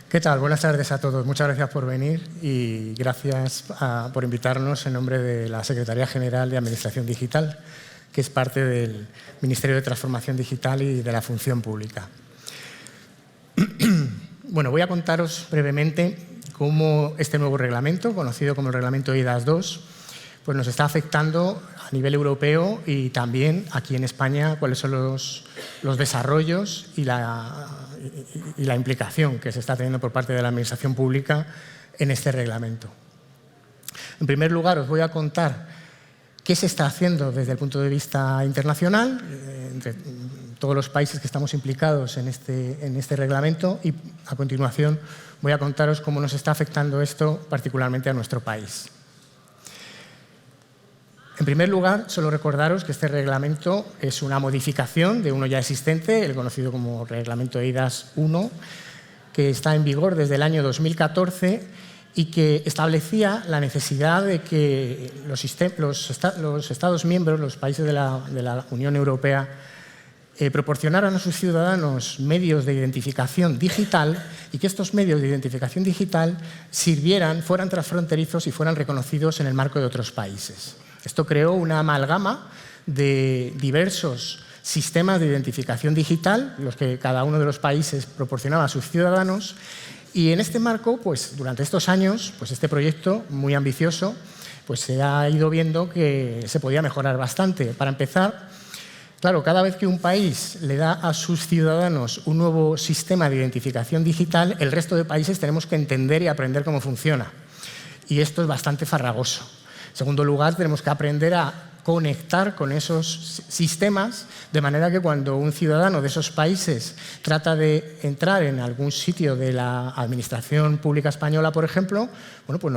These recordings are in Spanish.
¿Qué tal? Buenas tardes a todos. Muchas gracias por venir y gracias por invitarnos en nombre de la Secretaría General de Administración Digital, que es parte del Ministerio de Transformación Digital y de la Función Pública. Bueno, voy a contaros brevemente cómo este nuevo reglamento, conocido como el Reglamento eIDAS 2, pues nos está afectando a nivel europeo y también aquí en España cuáles son los desarrollos y la implicación que se está teniendo por parte de la Administración Pública en este reglamento. En primer lugar, os voy a contar qué se está haciendo desde el punto de vista internacional, entre todos los países que estamos implicados en este reglamento, y a continuación voy a contaros cómo nos está afectando esto particularmente a nuestro país. En primer lugar, solo recordaros que este reglamento es una modificación de uno ya existente, el conocido como Reglamento eIDAS 1, que está en vigor desde el año 2014 y que establecía la necesidad de que los Estados miembros, los países de la Unión Europea, proporcionaran a sus ciudadanos medios de identificación digital y que estos medios de identificación digital fueran transfronterizos y fueran reconocidos en el marco de otros países. Esto creó una amalgama de diversos sistemas de identificación digital, los que cada uno de los países proporcionaba a sus ciudadanos, y en este marco, pues, durante estos años, pues, este proyecto muy ambicioso, pues, se ha ido viendo que se podía mejorar bastante. Para empezar, claro, cada vez que un país le da a sus ciudadanos un nuevo sistema de identificación digital, el resto de países tenemos que entender y aprender cómo funciona. Y esto es bastante farragoso. En segundo lugar, tenemos que aprender a conectar con esos sistemas, de manera que cuando un ciudadano de esos países trata de entrar en algún sitio de la Administración Pública Española, por ejemplo, bueno, pues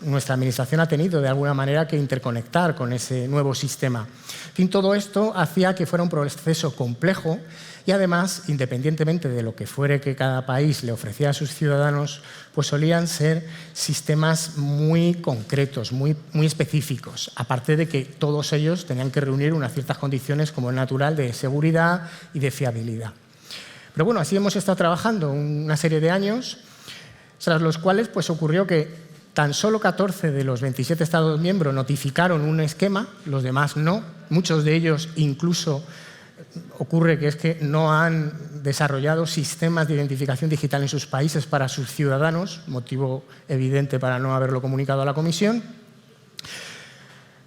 nuestra Administración ha tenido de alguna manera que interconectar con ese nuevo sistema. En fin, todo esto hacía que fuera un proceso complejo y además, independientemente de lo que fuere que cada país le ofrecía a sus ciudadanos, pues solían ser sistemas muy concretos, muy específicos, aparte de que todos ellos tenían que reunir unas ciertas condiciones, como es natural, de seguridad y de fiabilidad. Pero bueno, así hemos estado trabajando una serie de años, tras los cuales pues ocurrió que tan solo 14 de los 27 Estados miembros notificaron un esquema, los demás no, muchos de ellos incluso ocurre que es que no han desarrollado sistemas de identificación digital en sus países para sus ciudadanos, motivo evidente para no haberlo comunicado a la Comisión.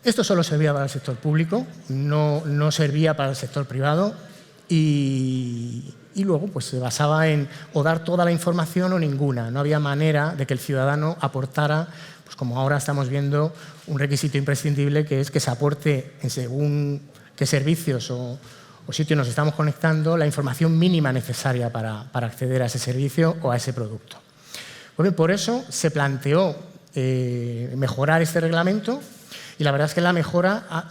Esto solo servía para el sector público, no servía para el sector privado y luego pues, se basaba en o dar toda la información o ninguna. No había manera de que el ciudadano aportara, pues como ahora estamos viendo, un requisito imprescindible, que es que se aporte en según qué servicios o sitio nos estamos conectando, la información mínima necesaria para acceder a ese servicio o a ese producto. Pues bien, por eso se planteó mejorar este reglamento y la verdad es que la mejora,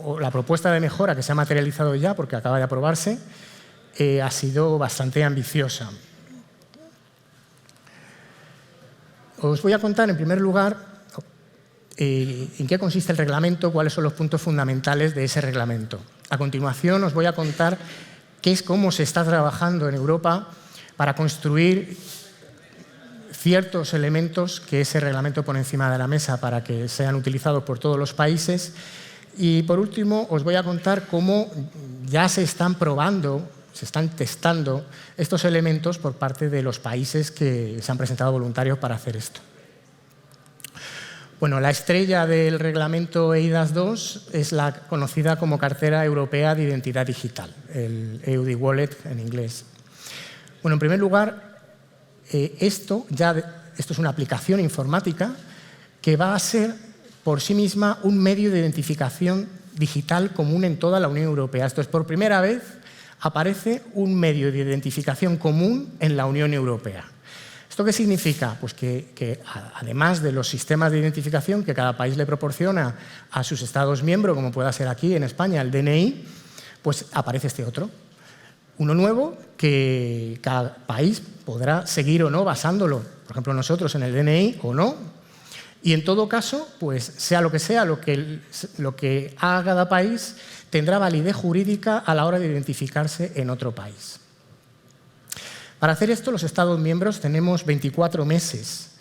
o la propuesta de mejora que se ha materializado ya, porque acaba de aprobarse, ha sido bastante ambiciosa. Os voy a contar en primer lugar en qué consiste el reglamento, cuáles son los puntos fundamentales de ese reglamento. A continuación os voy a contar cómo se está trabajando en Europa para construir ciertos elementos que ese reglamento pone encima de la mesa para que sean utilizados por todos los países. Y por último os voy a contar cómo ya se están probando, se están testando estos elementos por parte de los países que se han presentado voluntarios para hacer esto. Bueno, la estrella del reglamento eIDAS 2 es la conocida como Cartera Europea de Identidad Digital, el EUD Wallet en inglés. Bueno, en primer lugar, esto es una aplicación informática que va a ser por sí misma un medio de identificación digital común en toda la Unión Europea. Esto es, por primera vez aparece un medio de identificación común en la Unión Europea. ¿Esto qué significa? Pues que además de los sistemas de identificación que cada país le proporciona a sus Estados miembros, como pueda ser aquí en España el DNI, pues aparece este otro. Uno nuevo que cada país podrá seguir o no basándolo, por ejemplo nosotros en el DNI o no, y en todo caso, pues sea lo que haga cada país tendrá validez jurídica a la hora de identificarse en otro país. Para hacer esto, los Estados miembros tenemos 24 meses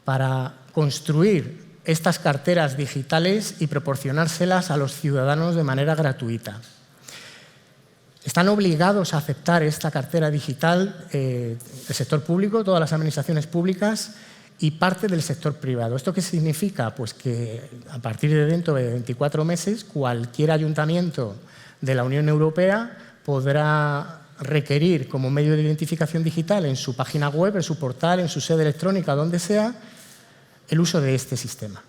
para construir estas carteras digitales y proporcionárselas a los ciudadanos de manera gratuita. Están obligados a aceptar esta cartera digital el sector público, todas las administraciones públicas y parte del sector privado. ¿Esto qué significa? Pues que a partir de dentro de 24 meses, cualquier ayuntamiento de la Unión Europea podrá requerir como medio de identificación digital en su página web, en su portal, en su sede electrónica, donde sea, el uso de este sistema.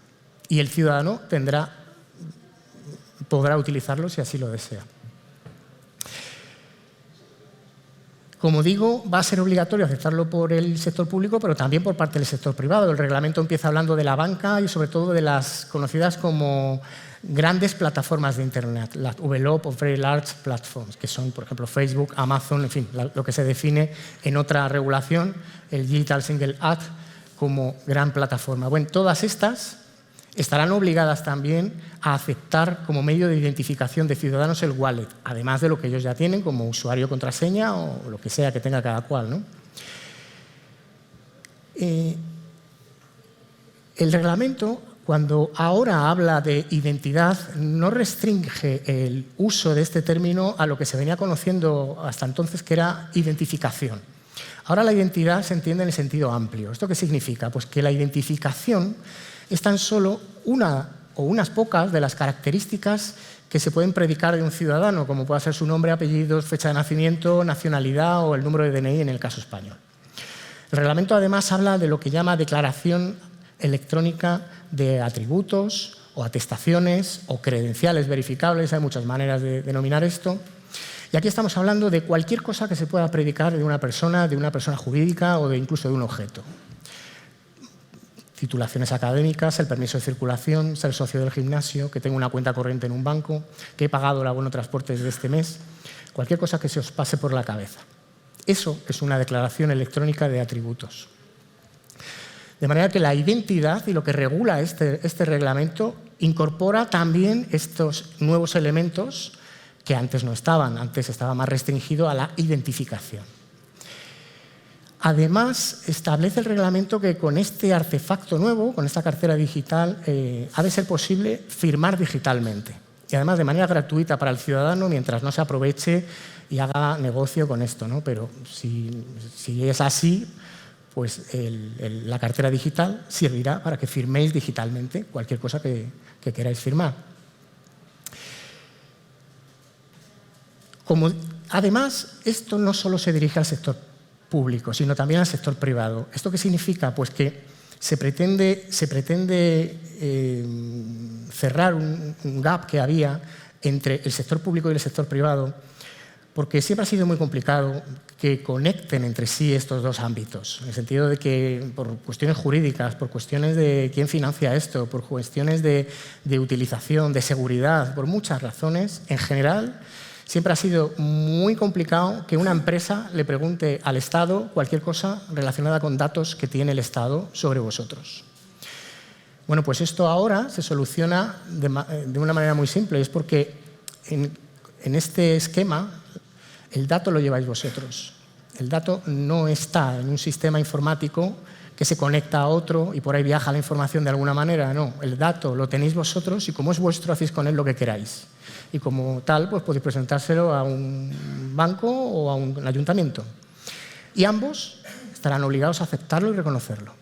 Y el ciudadano podrá utilizarlo si así lo desea. Como digo, va a ser obligatorio aceptarlo por el sector público, pero también por parte del sector privado. El reglamento empieza hablando de la banca y sobre todo de las conocidas como grandes plataformas de Internet, las VLOP o Very Large Platforms, que son, por ejemplo, Facebook, Amazon, en fin, lo que se define en otra regulación, el Digital Single Act, como gran plataforma. Bueno, todas estas estarán obligadas también a aceptar como medio de identificación de ciudadanos el wallet, además de lo que ellos ya tienen como usuario, contraseña o lo que sea que tenga cada cual, ¿no? El reglamento, cuando ahora habla de identidad, no restringe el uso de este término a lo que se venía conociendo hasta entonces, que era identificación. Ahora la identidad se entiende en el sentido amplio. ¿Esto qué significa? Pues que la identificación es tan solo una o unas pocas de las características que se pueden predicar de un ciudadano, como pueda ser su nombre, apellidos, fecha de nacimiento, nacionalidad o el número de DNI en el caso español. El reglamento además habla de lo que llama declaración electrónica de atributos o atestaciones o credenciales verificables, hay muchas maneras de denominar esto. Y aquí estamos hablando de cualquier cosa que se pueda predicar de una persona jurídica o incluso de un objeto. Titulaciones académicas, el permiso de circulación, ser socio del gimnasio, que tengo una cuenta corriente en un banco, que he pagado el abono de transportes de este mes, cualquier cosa que se os pase por la cabeza. Eso es una declaración electrónica de atributos. De manera que la identidad y lo que regula este reglamento incorpora también estos nuevos elementos que antes no estaban, antes estaba más restringido a la identificación. Además, establece el reglamento que con este artefacto nuevo, con esta cartera digital, ha de ser posible firmar digitalmente y además de manera gratuita para el ciudadano mientras no se aproveche y haga negocio con esto, ¿no? Pero si es así, pues la cartera digital servirá para que firméis digitalmente cualquier cosa que queráis firmar. Además, esto no solo se dirige al sector público, sino también al sector privado. ¿Esto qué significa? Pues que se pretende cerrar un gap que había entre el sector público y el sector privado, porque siempre ha sido muy complicado que conecten entre sí estos dos ámbitos, en el sentido de que por cuestiones jurídicas, por cuestiones de quién financia esto, por cuestiones de utilización, de seguridad, por muchas razones, en general, siempre ha sido muy complicado que una empresa le pregunte al Estado cualquier cosa relacionada con datos que tiene el Estado sobre vosotros. Bueno, pues esto ahora se soluciona de una manera muy simple, es porque en este esquema el dato lo lleváis vosotros. El dato no está en un sistema informático que se conecta a otro y por ahí viaja la información de alguna manera. No, el dato lo tenéis vosotros y como es vuestro hacéis con él lo que queráis. Y como tal, pues podéis presentárselo a un banco o a un ayuntamiento. Y ambos estarán obligados a aceptarlo y reconocerlo.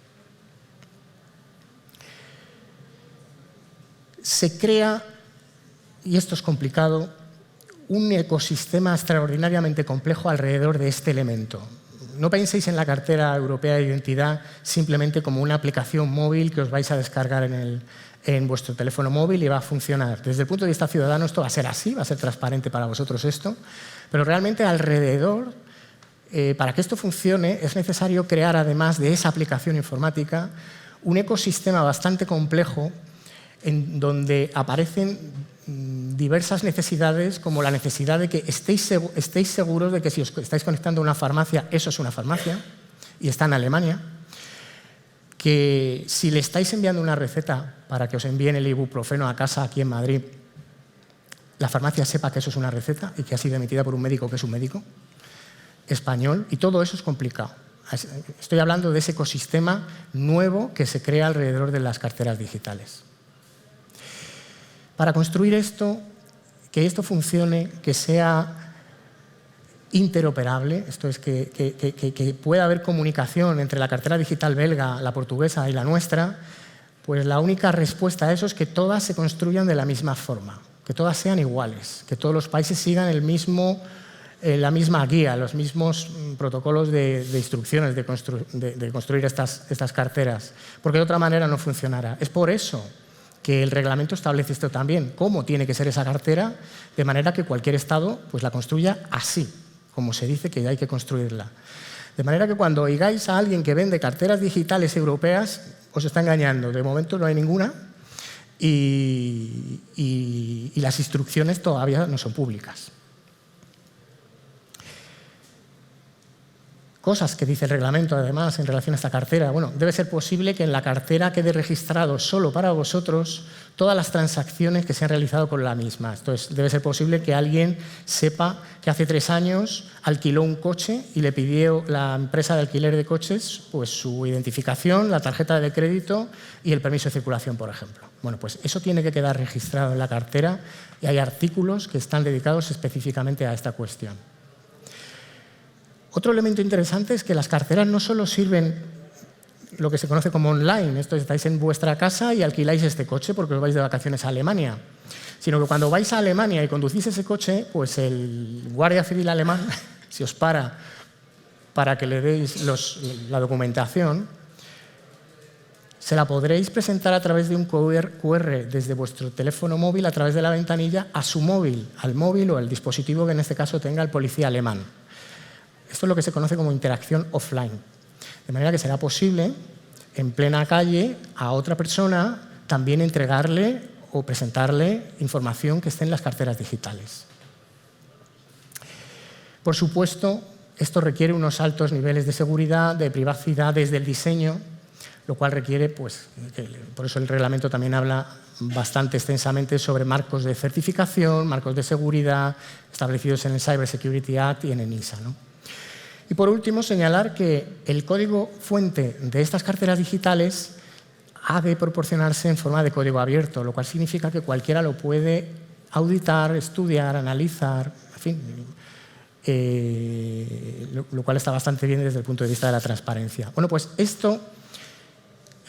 Se crea, y esto es complicado, un ecosistema extraordinariamente complejo alrededor de este elemento. No penséis en la cartera europea de identidad simplemente como una aplicación móvil que os vais a descargar en vuestro teléfono móvil y va a funcionar. Desde el punto de vista ciudadano esto va a ser así, va a ser transparente para vosotros esto, pero realmente alrededor, para que esto funcione, es necesario crear, además de esa aplicación informática, un ecosistema bastante complejo en donde aparecen diversas necesidades, como la necesidad de que estéis seguros de que si os estáis conectando a una farmacia, eso es una farmacia, y está en Alemania, que si le estáis enviando una receta para que os envíen el ibuprofeno a casa aquí en Madrid, la farmacia sepa que eso es una receta y que ha sido emitida por un médico que es un médico. español, y todo eso es complicado. Estoy hablando de ese ecosistema nuevo que se crea alrededor de las carteras digitales. Para construir esto, que esto funcione, que sea interoperable, esto es que pueda haber comunicación entre la cartera digital belga, la portuguesa y la nuestra, pues la única respuesta a eso es que todas se construyan de la misma forma, que todas sean iguales, que todos los países sigan la misma guía, los mismos protocolos de instrucciones de construir estas carteras, porque de otra manera no funcionará. Es por eso que el reglamento establece esto también, cómo tiene que ser esa cartera, de manera que cualquier Estado pues, la construya así, como se dice que hay que construirla. De manera que cuando oigáis a alguien que vende carteras digitales europeas, os está engañando. De momento no hay ninguna y las instrucciones todavía no son públicas. Cosas que dice el reglamento, además, en relación a esta cartera. Bueno, debe ser posible que en la cartera quede registrado solo para vosotros todas las transacciones que se han realizado con la misma. Entonces, debe ser posible que alguien sepa que hace 3 años alquiló un coche y le pidió la empresa de alquiler de coches pues, su identificación, la tarjeta de crédito y el permiso de circulación, por ejemplo. Bueno, pues eso tiene que quedar registrado en la cartera y hay artículos que están dedicados específicamente a esta cuestión. Otro elemento interesante es que las carteras no solo sirven lo que se conoce como online, esto es, estáis en vuestra casa y alquiláis este coche porque os vais de vacaciones a Alemania, sino que cuando vais a Alemania y conducís ese coche, pues el guardia civil alemán, si os para que le deis la documentación, se la podréis presentar a través de un QR desde vuestro teléfono móvil a través de la ventanilla a su móvil, al móvil o al dispositivo que en este caso tenga el policía alemán. Esto es lo que se conoce como interacción offline. De manera que será posible, en plena calle, a otra persona también entregarle o presentarle información que esté en las carteras digitales. Por supuesto, esto requiere unos altos niveles de seguridad, de privacidad desde el diseño, lo cual requiere, pues, por eso el reglamento también habla bastante extensamente sobre marcos de certificación, marcos de seguridad establecidos en el Cyber Security Act y en el NISA, ¿no? Y por último, señalar que el código fuente de estas carteras digitales ha de proporcionarse en forma de código abierto, lo cual significa que cualquiera lo puede auditar, estudiar, analizar, en fin, lo cual está bastante bien desde el punto de vista de la transparencia. Bueno, pues este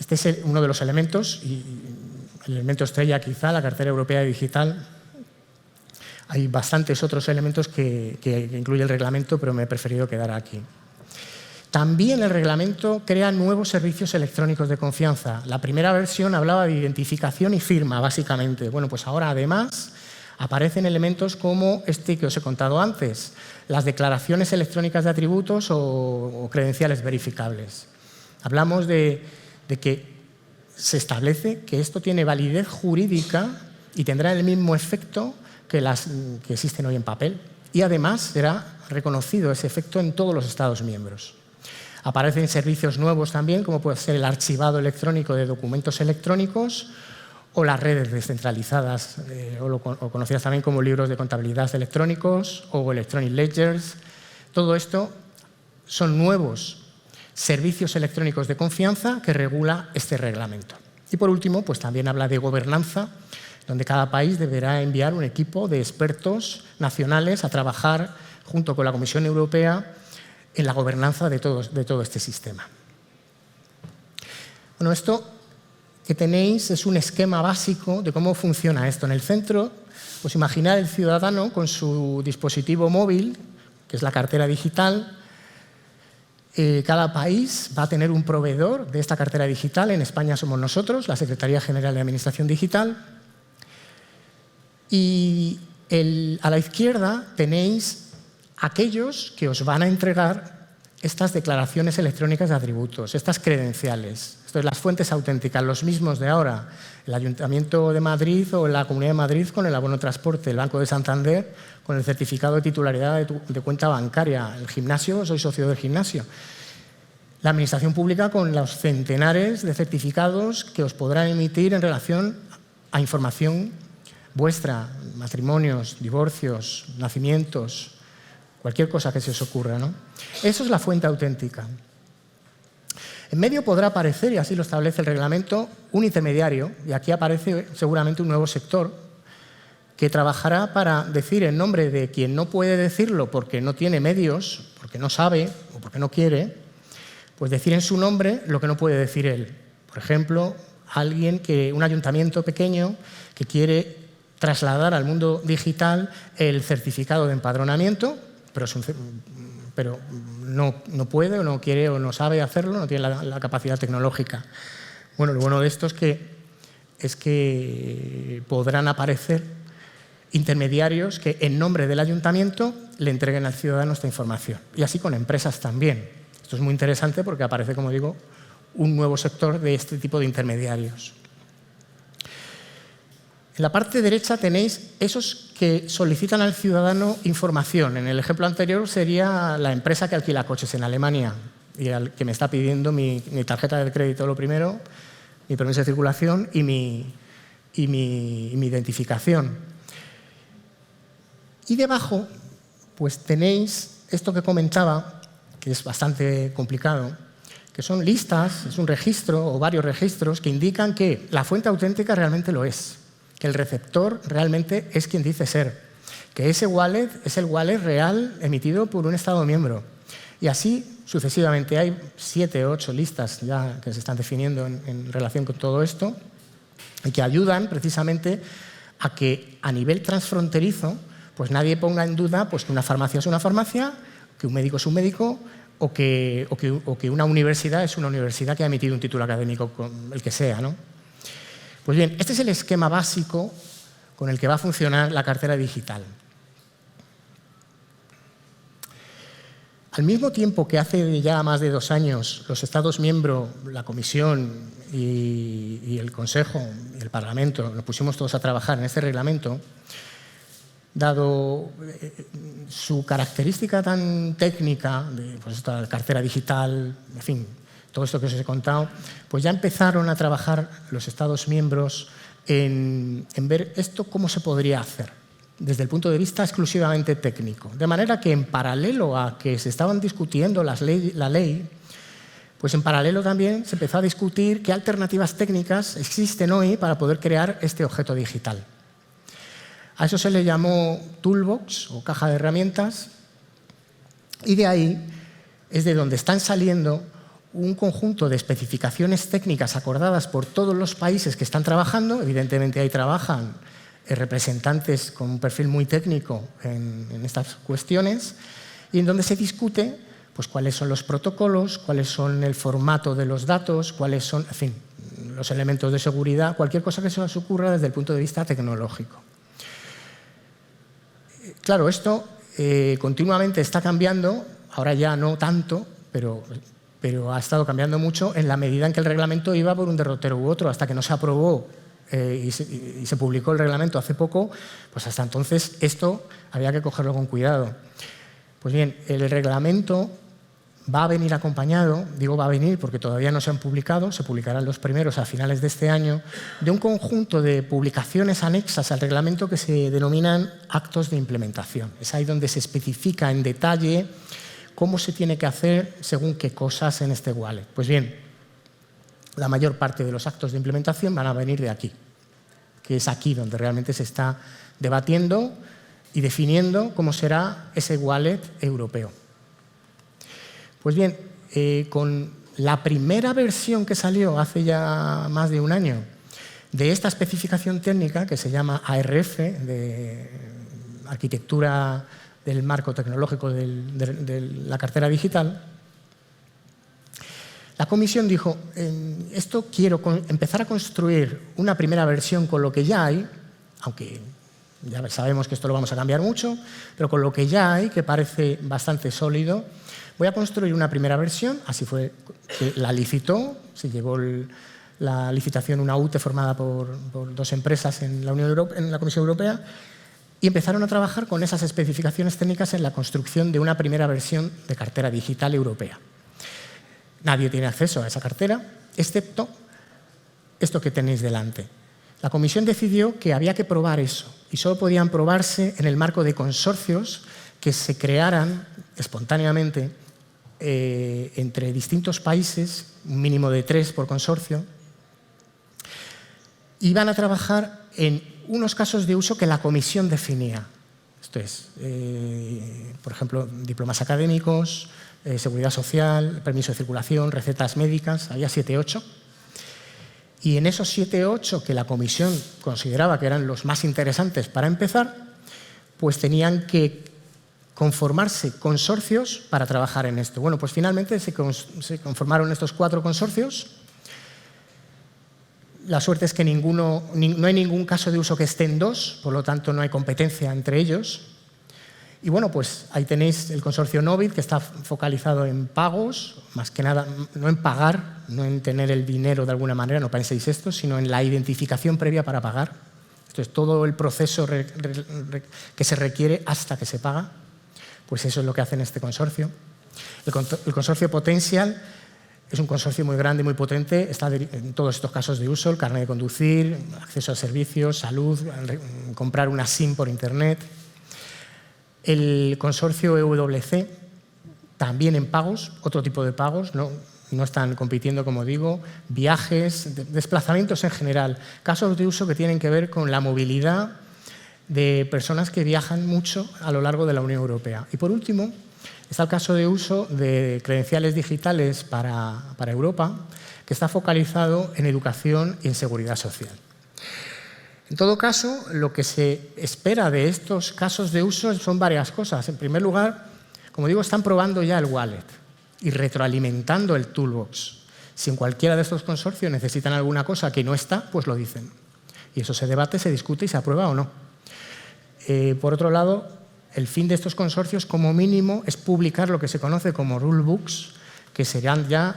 es uno de los elementos, y el elemento estrella quizá, la cartera europea digital. Hay bastantes otros elementos que incluye el reglamento, pero me he preferido quedar aquí. También el reglamento crea nuevos servicios electrónicos de confianza. La primera versión hablaba de identificación y firma, básicamente. Bueno, pues ahora además aparecen elementos como este que os he contado antes, las declaraciones electrónicas de atributos o credenciales verificables. Hablamos de que se establece que esto tiene validez jurídica y tendrá el mismo efecto que las que existen hoy en papel. Y además será reconocido ese efecto en todos los Estados miembros. Aparecen servicios nuevos también, como puede ser el archivado electrónico de documentos electrónicos o las redes descentralizadas, o conocidas también como libros de contabilidad electrónicos o electronic ledgers. Todo esto son nuevos servicios electrónicos de confianza que regula este reglamento. Y por último, pues también habla de gobernanza, donde cada país deberá enviar un equipo de expertos nacionales a trabajar junto con la Comisión Europea en la gobernanza de todo este sistema. Bueno, esto que tenéis es un esquema básico de cómo funciona esto. En el centro, pues imaginad el ciudadano con su dispositivo móvil, que es la cartera digital. Cada país va a tener un proveedor de esta cartera digital. En España somos nosotros, la Secretaría General de Administración Digital. Y a la izquierda tenéis aquellos que os van a entregar estas declaraciones electrónicas de atributos, estas credenciales. Esto es las fuentes auténticas, los mismos de ahora. El Ayuntamiento de Madrid o la Comunidad de Madrid con el abono transporte, el Banco de Santander con el certificado de titularidad de cuenta bancaria, el gimnasio, soy socio del gimnasio. La Administración Pública con los centenares de certificados que os podrán emitir en relación a información vuestra, matrimonios, divorcios, nacimientos, cualquier cosa que se os ocurra, ¿no? Eso es la fuente auténtica. En medio podrá aparecer, y así lo establece el reglamento, un intermediario, y aquí aparece seguramente un nuevo sector que trabajará para decir en nombre de quien no puede decirlo porque no tiene medios, porque no sabe o porque no quiere, pues decir en su nombre lo que no puede decir él. Por ejemplo, un ayuntamiento pequeño que quiere trasladar al mundo digital el certificado de empadronamiento, pero no puede o no quiere o no sabe hacerlo, no tiene la capacidad tecnológica. Bueno, lo bueno de esto es que podrán aparecer intermediarios que en nombre del ayuntamiento le entreguen al ciudadano esta información. Y así con empresas también. Esto es muy interesante porque aparece, como digo, un nuevo sector de este tipo de intermediarios. En la parte derecha tenéis esos que solicitan al ciudadano información. En el ejemplo anterior sería la empresa que alquila coches en Alemania y al que me está pidiendo mi tarjeta de crédito, lo primero, mi permiso de circulación y mi identificación. Y debajo pues tenéis esto que comentaba, que es bastante complicado, que son listas, es un registro o varios registros que indican que la fuente auténtica realmente lo es, que el receptor realmente es quien dice ser, que ese wallet es el wallet real emitido por un Estado miembro. Y así sucesivamente. Hay 7 o 8 listas ya que se están definiendo en relación con todo esto y que ayudan precisamente a que a nivel transfronterizo pues nadie ponga en duda pues, que una farmacia es una farmacia, que un médico es un médico o que una universidad es una universidad que ha emitido un título académico, el que sea, ¿no? Pues bien, este es el esquema básico con el que va a funcionar la cartera digital. Al mismo tiempo que hace ya más de 2 años los Estados miembros, la Comisión y el Consejo y el Parlamento nos pusimos todos a trabajar en este reglamento, dado su característica tan técnica, de pues, esta cartera digital, en fin, todo esto que os he contado, pues ya empezaron a trabajar los Estados miembros en ver esto cómo se podría hacer, desde el punto de vista exclusivamente técnico. De manera que en paralelo a que se estaban discutiendo la ley, pues en paralelo también se empezó a discutir qué alternativas técnicas existen hoy para poder crear este objeto digital. A eso se le llamó toolbox o caja de herramientas y de ahí es de donde están saliendo un conjunto de especificaciones técnicas acordadas por todos los países que están trabajando. Evidentemente ahí trabajan representantes con un perfil muy técnico en estas cuestiones y en donde se discute pues, cuáles son los protocolos, cuáles son el formato de los datos, cuáles son, en fin, los elementos de seguridad, cualquier cosa que se os ocurra desde el punto de vista tecnológico. Claro, esto continuamente está cambiando, ahora ya no tanto, pero ha estado cambiando mucho en la medida en que el reglamento iba por un derrotero u otro, hasta que no se aprobó y se publicó el reglamento hace poco, pues hasta entonces esto había que cogerlo con cuidado. Pues bien, el reglamento va a venir acompañado, digo va a venir porque todavía no se han publicado, se publicarán los primeros a finales de este año, de un conjunto de publicaciones anexas al reglamento que se denominan actos de implementación. Es ahí donde se especifica en detalle cómo se tiene que hacer según qué cosas en este wallet. Pues bien, la mayor parte de los actos de implementación van a venir de aquí, que es aquí donde realmente se está debatiendo y definiendo cómo será ese wallet europeo. Pues bien, con la primera versión que salió hace ya más de un año de esta especificación técnica, que se llama ARF, de Arquitectura del Marco Tecnológico de la Cartera Digital, la Comisión dijo, esto quiero empezar a construir una primera versión con lo que ya hay, aunque ya sabemos que esto lo vamos a cambiar mucho, pero con lo que ya hay, que parece bastante sólido, voy a construir una primera versión, así fue que la licitó, se llevó la licitación una UTE formada por 2 empresas en la Comisión Europea y empezaron a trabajar con esas especificaciones técnicas en la construcción de una primera versión de cartera digital europea. Nadie tiene acceso a esa cartera, excepto esto que tenéis delante. La Comisión decidió que había que probar eso y solo podían probarse en el marco de consorcios que se crearan espontáneamente entre distintos países, un mínimo de 3 por consorcio, y van a trabajar en unos casos de uso que la comisión definía. Esto es, por ejemplo, diplomas académicos, seguridad social, permiso de circulación, recetas médicas, había 7, 8. Y en esos 7, 8 que la comisión consideraba que eran los más interesantes para empezar, pues tenían que conformarse consorcios para trabajar en esto. Bueno, pues finalmente se conformaron estos 4 consorcios. La suerte es que no hay ningún caso de uso que esté en 2, por lo tanto no hay competencia entre ellos. Y bueno, pues ahí tenéis el consorcio Novit, que está focalizado en pagos, más que nada, no en pagar, no en tener el dinero de alguna manera, no penséis esto, sino en la identificación previa para pagar. Esto es todo el proceso que se requiere hasta que se paga. Pues eso es lo que hace en este consorcio. El consorcio Potential es un consorcio muy grande, muy potente, está en todos estos casos de uso, el carnet de conducir, acceso a servicios, salud, comprar una SIM por internet. El consorcio EWC, también en pagos, otro tipo de pagos, no están compitiendo, como digo, viajes, desplazamientos en general, casos de uso que tienen que ver con la movilidad de personas que viajan mucho a lo largo de la Unión Europea. Y por último, está el caso de uso de credenciales digitales para Europa, que está focalizado en educación y en seguridad social. En todo caso, lo que se espera de estos casos de uso son varias cosas. En primer lugar, como digo, están probando ya el wallet y retroalimentando el toolbox. Si en cualquiera de estos consorcios necesitan alguna cosa que no está, pues lo dicen. Y eso se debate, se discute y se aprueba o no. Por otro lado, el fin de estos consorcios, como mínimo, es publicar lo que se conoce como rulebooks, que serán ya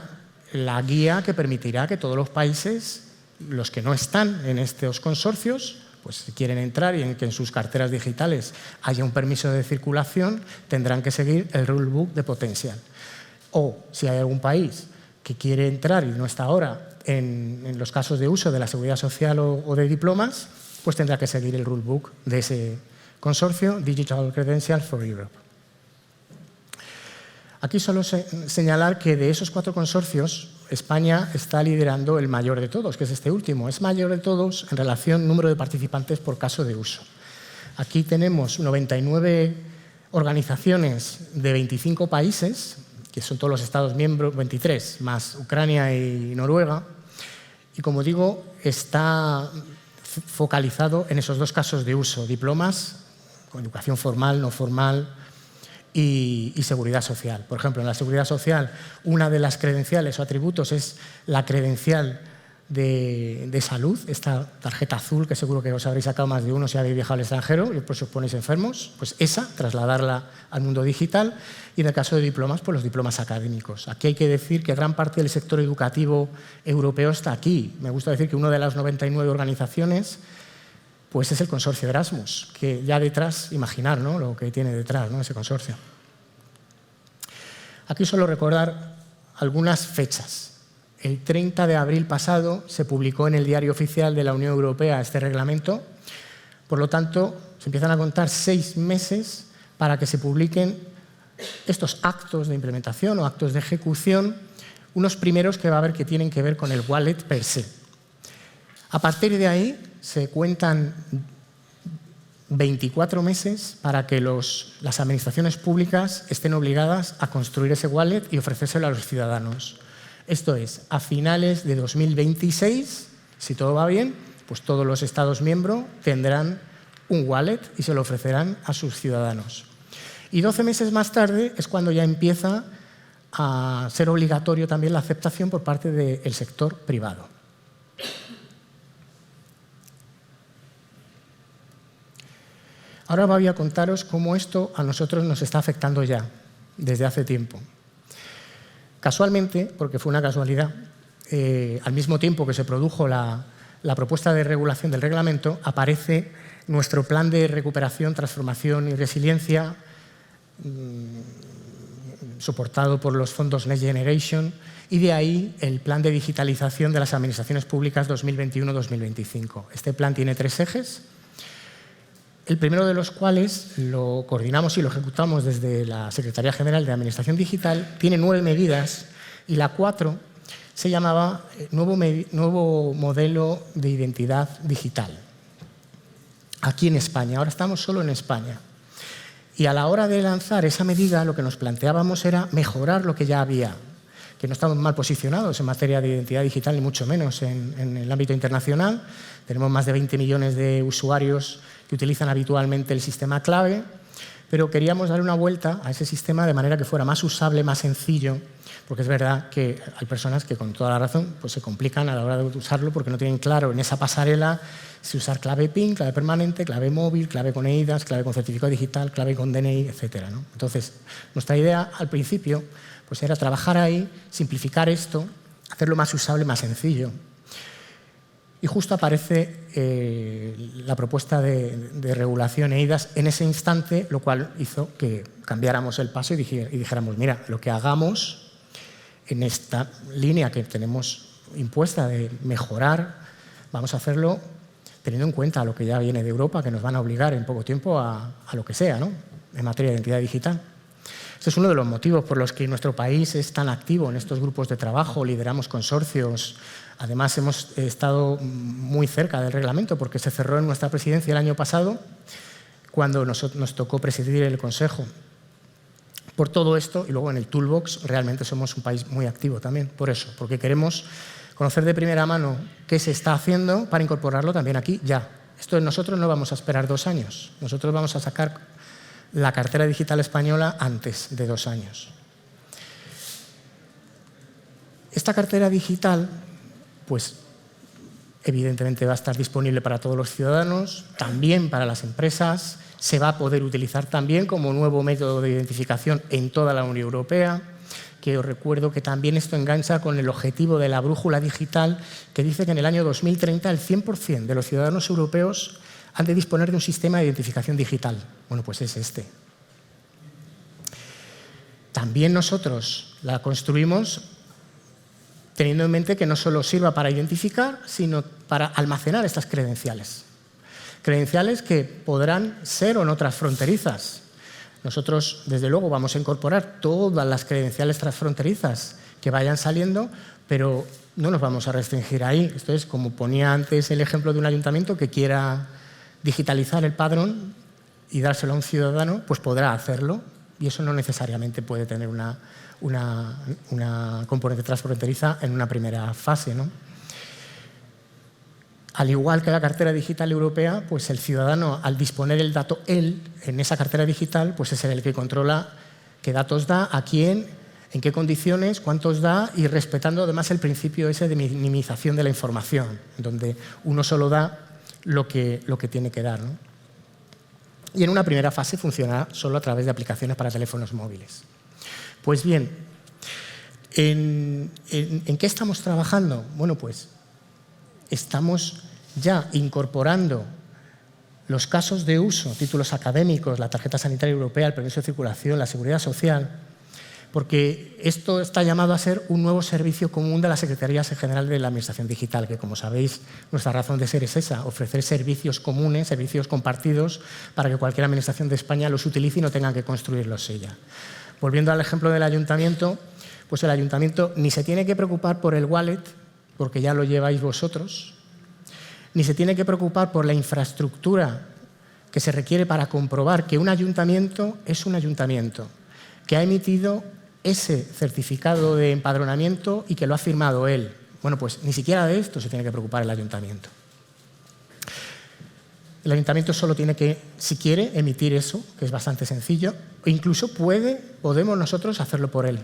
la guía que permitirá que todos los países, los que no están en estos consorcios, pues si quieren entrar y que en sus carteras digitales haya un permiso de circulación, tendrán que seguir el rulebook de Potential. O si hay algún país que quiere entrar y no está ahora en los casos de uso de la seguridad social o de diplomas, pues tendrá que seguir el rulebook de ese consorcio Digital Credentials for Europe. Aquí solo señalar que de esos 4 consorcios, España está liderando el mayor de todos, que es este último. Es mayor de todos en relación al número de participantes por caso de uso. Aquí tenemos 99 organizaciones de 25 países, que son todos los Estados miembros, 23, más Ucrania y Noruega. Y como digo, está focalizado en esos 2 casos de uso, diplomas, con educación formal, no formal, y seguridad social. Por ejemplo, en la seguridad social, una de las credenciales o atributos es la credencial de salud, esta tarjeta azul que seguro que os habréis sacado más de uno si habéis viajado al extranjero y pues os ponéis enfermos, pues esa, trasladarla al mundo digital. Y en el caso de diplomas, pues los diplomas académicos. Aquí hay que decir que gran parte del sector educativo europeo está aquí. Me gusta decir que una de las 99 organizaciones pues es el consorcio Erasmus, que ya detrás, imaginar, ¿no?, lo que tiene detrás, ¿no?, ese consorcio. Aquí solo recordar algunas fechas. El 30 de abril pasado se publicó en el Diario Oficial de la Unión Europea este reglamento. Por lo tanto, se empiezan a contar 6 meses para que se publiquen estos actos de implementación o actos de ejecución, unos primeros que va a haber que tienen que ver con el wallet per se. A partir de ahí se cuentan 24 meses para que las administraciones públicas estén obligadas a construir ese wallet y ofrecérselo a los ciudadanos. Esto es, a finales de 2026, si todo va bien, pues todos los Estados miembros tendrán un wallet y se lo ofrecerán a sus ciudadanos. Y 12 meses más tarde es cuando ya empieza a ser obligatorio también la aceptación por parte del sector privado. Ahora voy a contaros cómo esto a nosotros nos está afectando ya, desde hace tiempo. Casualmente, porque fue una casualidad, al mismo tiempo que se produjo la propuesta de regulación del reglamento, aparece nuestro plan de recuperación, transformación y resiliencia, soportado por los fondos Next Generation, y de ahí el plan de digitalización de las administraciones públicas 2021-2025. Este plan tiene 3 ejes. el primero de los cuales lo coordinamos y lo ejecutamos desde la Secretaría General de Administración Digital, tiene 9 medidas y la 4 se llamaba Nuevo Modelo de Identidad Digital. Aquí en España, ahora estamos solo en España. Y a la hora de lanzar esa medida, lo que nos planteábamos era mejorar lo que ya había, que no estamos mal posicionados en materia de identidad digital, ni mucho menos en el ámbito internacional. Tenemos más de 20 millones de usuarios que utilizan habitualmente el sistema clave, pero queríamos darle una vuelta a ese sistema de manera que fuera más usable, más sencillo, porque es verdad que hay personas que con toda la razón pues se complican a la hora de usarlo porque no tienen claro en esa pasarela si usar clave PIN, clave permanente, clave móvil, clave con eIDAS, clave con certificado digital, clave con DNI, etc., ¿no? Entonces, nuestra idea al principio pues era trabajar ahí, simplificar esto, hacerlo más usable, más sencillo. Y justo aparece la propuesta de regulación eIDAS en ese instante, lo cual hizo que cambiáramos el paso y dijéramos, mira, lo que hagamos en esta línea que tenemos impuesta de mejorar, vamos a hacerlo teniendo en cuenta lo que ya viene de Europa, que nos van a obligar en poco tiempo a lo que sea, ¿no?, en materia de identidad digital. Este es uno de los motivos por los que nuestro país es tan activo en estos grupos de trabajo, lideramos consorcios. Además, hemos estado muy cerca del reglamento porque se cerró en nuestra presidencia el año pasado cuando nos tocó presidir el Consejo. Por todo esto, y luego en el Toolbox, realmente somos un país muy activo también, por eso, porque queremos conocer de primera mano qué se está haciendo para incorporarlo también aquí ya. Esto nosotros no vamos a esperar 2 años, nosotros vamos a sacar la cartera digital española antes de 2 años. Esta cartera digital, pues evidentemente va a estar disponible para todos los ciudadanos, también para las empresas, se va a poder utilizar también como nuevo método de identificación en toda la Unión Europea, que os recuerdo que también esto engancha con el objetivo de la brújula digital, que dice que en el año 2030 el 100% de los ciudadanos europeos han de disponer de un sistema de identificación digital. Bueno, pues es este. También nosotros la construimos teniendo en mente que no solo sirva para identificar, sino para almacenar estas credenciales. Credenciales que podrán ser o no transfronterizas. Nosotros, desde luego, vamos a incorporar todas las credenciales transfronterizas que vayan saliendo, pero no nos vamos a restringir ahí. Esto es, como ponía antes el ejemplo de un ayuntamiento que quiera digitalizar el padrón y dárselo a un ciudadano, pues podrá hacerlo. Y eso no necesariamente puede tener una componente transfronteriza en una primera fase, ¿no? Al igual que la cartera digital europea, pues el ciudadano, al disponer el dato él en esa cartera digital, pues es el que controla qué datos da, a quién, en qué condiciones, cuántos da y respetando además el principio ese de minimización de la información, donde uno solo da lo que tiene que dar, ¿no? Y en una primera fase funcionará solo a través de aplicaciones para teléfonos móviles. Pues bien, ¿en qué estamos trabajando? Bueno, pues estamos ya incorporando los casos de uso, títulos académicos, la tarjeta sanitaria europea, el permiso de circulación, la seguridad social, porque esto está llamado a ser un nuevo servicio común de la Secretaría General de la Administración Digital, que, como sabéis, nuestra razón de ser es esa, ofrecer servicios comunes, servicios compartidos, para que cualquier administración de España los utilice y no tenga que construirlos ella. Volviendo al ejemplo del ayuntamiento, pues el ayuntamiento ni se tiene que preocupar por el wallet, porque ya lo lleváis vosotros, ni se tiene que preocupar por la infraestructura que se requiere para comprobar que un ayuntamiento es un ayuntamiento, que ha emitido ese certificado de empadronamiento y que lo ha firmado él. Bueno, pues ni siquiera de esto se tiene que preocupar el ayuntamiento. El ayuntamiento solo tiene que, si quiere, emitir eso, que es bastante sencillo, o incluso podemos nosotros hacerlo por él,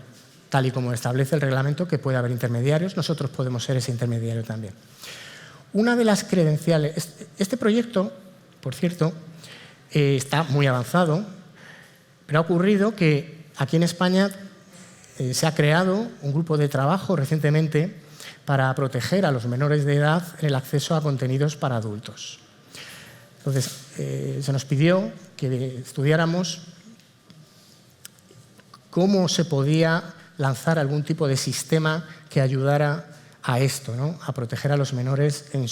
tal y como establece el reglamento, que puede haber intermediarios, nosotros podemos ser ese intermediario también. Una de las credenciales, este proyecto, por cierto, está muy avanzado, pero ha ocurrido que aquí en España se ha creado un grupo de trabajo recientemente para proteger a los menores de edad en el acceso a contenidos para adultos. Entonces, se nos pidió que estudiáramos cómo se podía lanzar algún tipo de sistema que ayudara a esto, ¿no?, a proteger a los menores en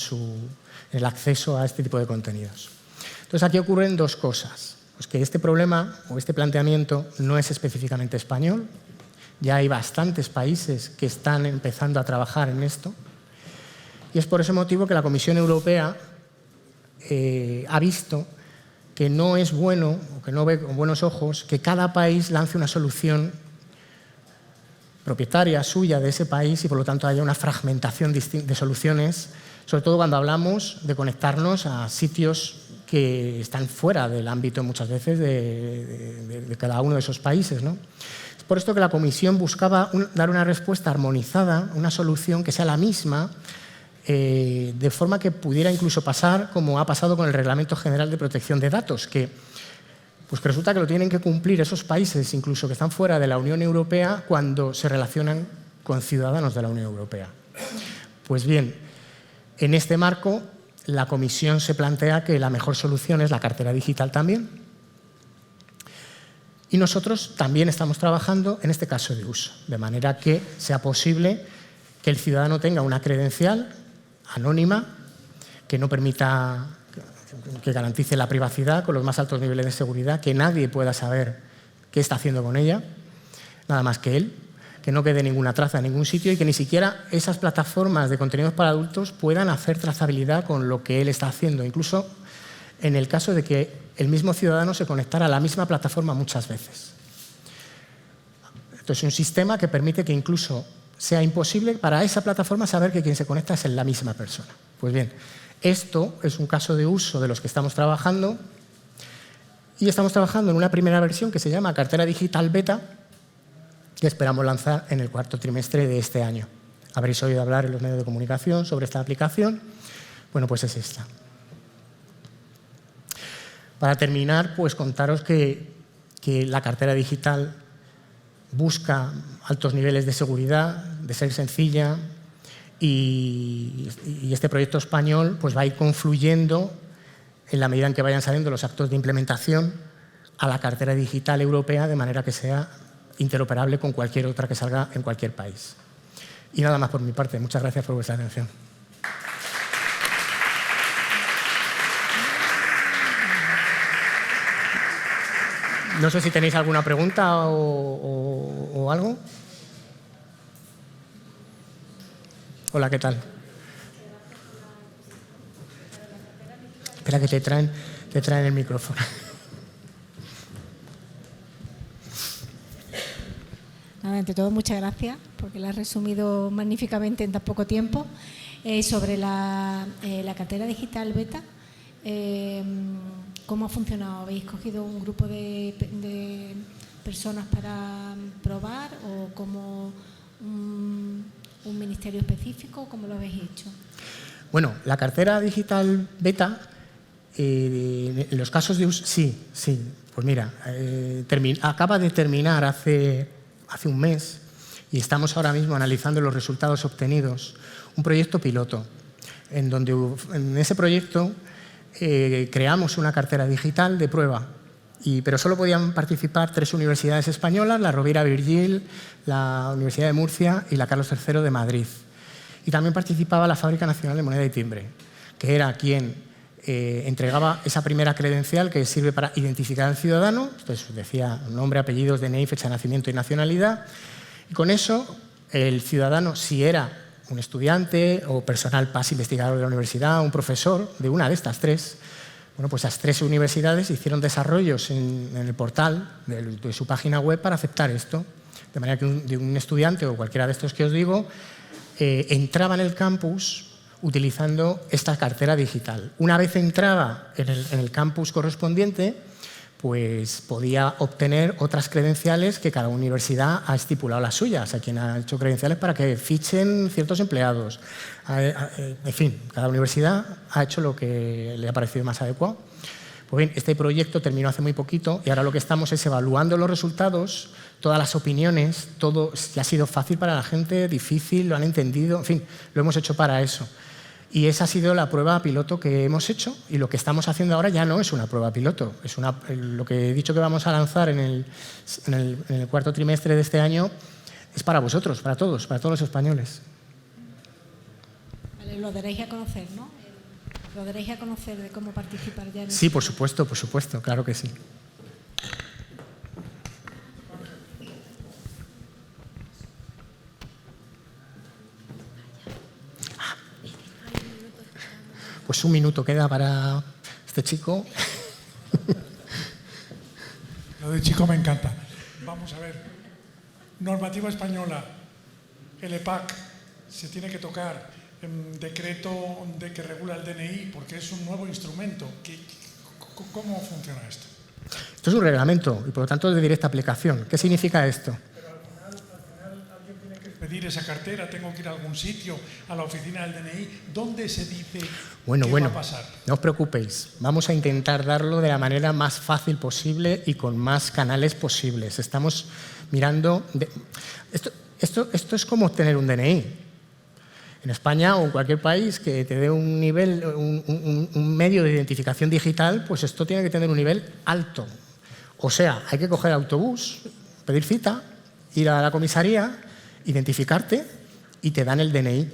el acceso a este tipo de contenidos. Entonces, aquí ocurren dos cosas. Pues que este problema o este planteamiento no es específicamente español. Ya hay bastantes países que están empezando a trabajar en esto. Y es por ese motivo que la Comisión Europea ha visto que no es bueno, o que no ve con buenos ojos, que cada país lance una solución propietaria suya de ese país y por lo tanto haya una fragmentación de soluciones, sobre todo cuando hablamos de conectarnos a sitios que están fuera del ámbito muchas veces de cada uno de esos países, ¿no? Es por esto que la Comisión buscaba dar una respuesta armonizada, una solución que sea la misma, de forma que pudiera incluso pasar como ha pasado con el Reglamento General de Protección de Datos, que resulta que lo tienen que cumplir esos países, incluso que están fuera de la Unión Europea, cuando se relacionan con ciudadanos de la Unión Europea. Pues bien, en este marco, la Comisión se plantea que la mejor solución es la cartera digital también. Y nosotros también estamos trabajando en este caso de uso, de manera que sea posible que el ciudadano tenga una credencial anónima que no permita, que garantice la privacidad con los más altos niveles de seguridad, que nadie pueda saber qué está haciendo con ella, nada más que él, que no quede ninguna traza en ningún sitio y que ni siquiera esas plataformas de contenidos para adultos puedan hacer trazabilidad con lo que él está haciendo, incluso en el caso de que el mismo ciudadano se conectara a la misma plataforma muchas veces. Entonces, es un sistema que permite que incluso sea imposible para esa plataforma saber que quien se conecta es la misma persona. Pues bien, esto es un caso de uso de los que estamos trabajando y estamos trabajando en una primera versión que se llama Cartera Digital Beta, que esperamos lanzar en el cuarto trimestre de este año. Habréis oído hablar en los medios de comunicación sobre esta aplicación. Bueno, pues es esta. Para terminar, pues contaros que la cartera digital busca altos niveles de seguridad, de ser sencilla, y este proyecto español pues va a ir confluyendo en la medida en que vayan saliendo los actos de implementación a la cartera digital europea, de manera que sea interoperable con cualquier otra que salga en cualquier país. Y nada más por mi parte. Muchas gracias por vuestra atención. No sé si tenéis alguna pregunta o algo. Hola, ¿qué tal? Espera que te traen el micrófono. Nada, ante todo, muchas gracias, porque lo has resumido magníficamente en tan poco tiempo. Sobre la cartera digital beta, ¿cómo ha funcionado? ¿Habéis cogido un grupo de personas para probar o como un ministerio específico? ¿Cómo lo habéis hecho? Bueno, la cartera digital beta, en los casos de uso, sí. Pues mira, acaba de terminar hace un mes y estamos ahora mismo analizando los resultados obtenidos. Un proyecto piloto, en ese proyecto creamos una cartera digital de prueba, pero solo podían participar 3 universidades españolas, la Rovira Virgili, la Universidad de Murcia y la Carlos III de Madrid. Y también participaba la Fábrica Nacional de Moneda y Timbre, que era quien entregaba esa primera credencial que sirve para identificar al ciudadano. Entonces decía nombre, apellidos, DNI, fecha de nacimiento y nacionalidad. Y con eso el ciudadano, si era un estudiante o personal PAS investigador de la universidad, un profesor de una de estas 3, bueno, pues esas 3 universidades hicieron desarrollos en el portal de su página web para aceptar esto. De manera que un estudiante o cualquiera de estos que os digo entraba en el campus utilizando esta cartera digital. Una vez entraba en el campus correspondiente, pues podía obtener otras credenciales que cada universidad ha estipulado las suyas. Hay quien ha hecho credenciales para que fichen ciertos empleados. En fin, cada universidad ha hecho lo que le ha parecido más adecuado. Pues bien, este proyecto terminó hace muy poquito y ahora lo que estamos es evaluando los resultados, todas las opiniones, todo. Si ha sido fácil para la gente, difícil, lo han entendido, en fin, lo hemos hecho para eso. Y esa ha sido la prueba piloto que hemos hecho, y lo que estamos haciendo ahora ya no es una prueba piloto. Lo que he dicho que vamos a lanzar en el cuarto trimestre de este año es para vosotros, para todos los españoles. Vale, lo daréis a conocer, ¿no? ¿Lo daréis a conocer de cómo participar ya? Sí, por supuesto, claro que sí. Pues 1 minuto queda para este chico. Lo de chico me encanta. Vamos a ver. Normativa española. El EPAC se tiene que tocar en decreto de que regula el DNI porque es un nuevo instrumento. ¿Cómo funciona esto? Esto es un reglamento y por lo tanto de directa aplicación. ¿Qué significa esto? Pero al final alguien tiene que pedir esa cartera, tengo que ir a algún sitio, a la oficina del DNI. ¿Dónde se dice qué va a pasar? No os preocupéis. Vamos a intentar darlo de la manera más fácil posible y con más canales posibles. Estamos mirando... Esto es como obtener un DNI. En España o en cualquier país que te dé un nivel, un medio de identificación digital, pues esto tiene que tener un nivel alto. O sea, hay que coger autobús, pedir cita, ir a la comisaría, identificarte y te dan el DNI.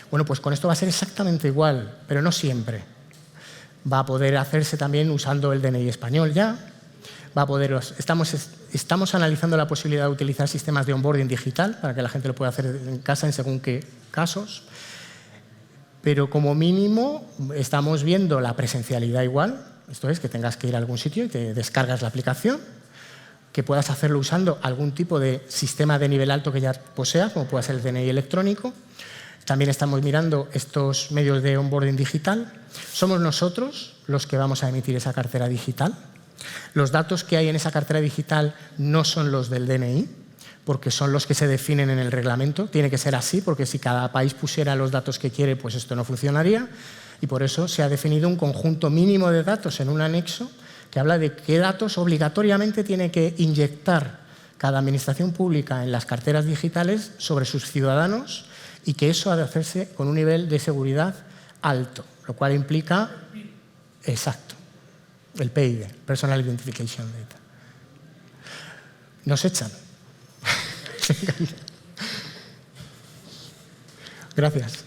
Bueno, pues con esto va a ser exactamente igual, pero no siempre. Va a poder hacerse también usando el DNI español ya. Estamos analizando la posibilidad de utilizar sistemas de onboarding digital para que la gente lo pueda hacer en casa en según qué casos. Pero como mínimo estamos viendo la presencialidad igual. Esto es que tengas que ir a algún sitio y te descargas la aplicación, que puedas hacerlo usando algún tipo de sistema de nivel alto que ya poseas, como pueda ser el DNI electrónico. También estamos mirando estos medios de onboarding digital. Somos nosotros los que vamos a emitir esa cartera digital. Los datos que hay en esa cartera digital no son los del DNI, porque son los que se definen en el reglamento. Tiene que ser así, porque si cada país pusiera los datos que quiere, pues esto no funcionaría. Y por eso se ha definido un conjunto mínimo de datos en un anexo que habla de qué datos obligatoriamente tiene que inyectar cada administración pública en las carteras digitales sobre sus ciudadanos y que eso ha de hacerse con un nivel de seguridad alto, lo cual implica, exacto, el PID, Personal Identification Data. Nos echan. Gracias.